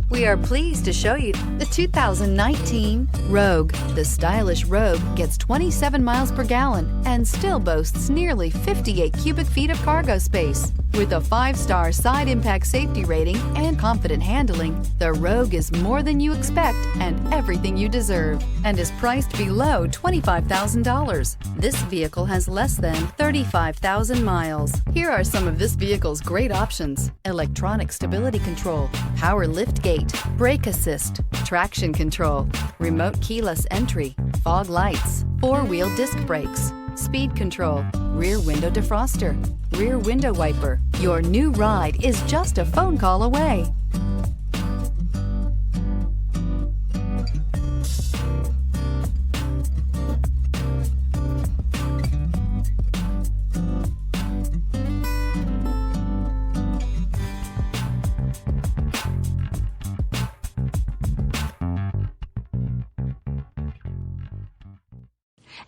We are pleased to show you the 2019 Rogue. The stylish Rogue gets 27 miles per gallon and still boasts nearly 58 cubic feet of cargo space. With a 5-star side impact safety rating and confident handling, the Rogue is more than you expect and everything you deserve, and is priced below $25,000. This vehicle has less than 35,000 miles. Here are some of this vehicle's great options: electronic stability control, power liftgate, brake assist, traction control, remote keyless entry, fog lights, 4-wheel disc brakes, speed control, rear window defroster, rear window wiper. Your new ride is just a phone call away.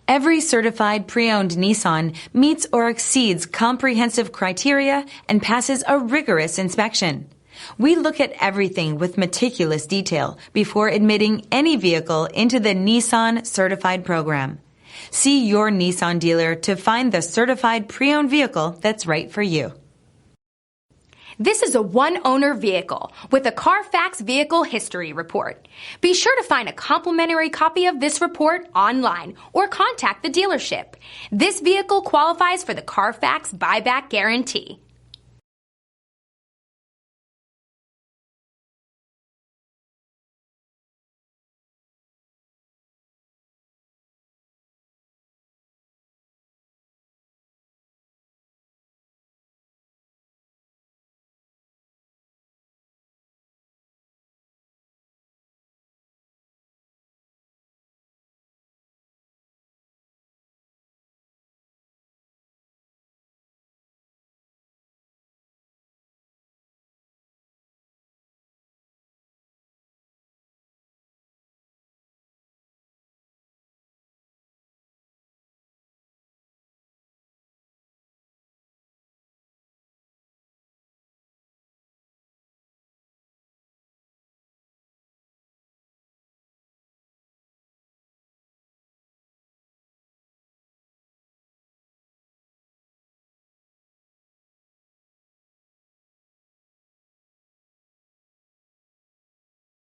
Every certified pre-owned Nissan meets or exceeds comprehensive criteria and passes a rigorous inspection. We look at everything with meticulous detail before admitting any vehicle into the Nissan Certified Program. See your Nissan dealer to find the certified pre-owned vehicle that's right for you. This is a one-owner vehicle with a Carfax Vehicle History Report. Be sure to find a complimentary copy of this report online or contact the dealership. This vehicle qualifies for the Carfax Buyback Guarantee.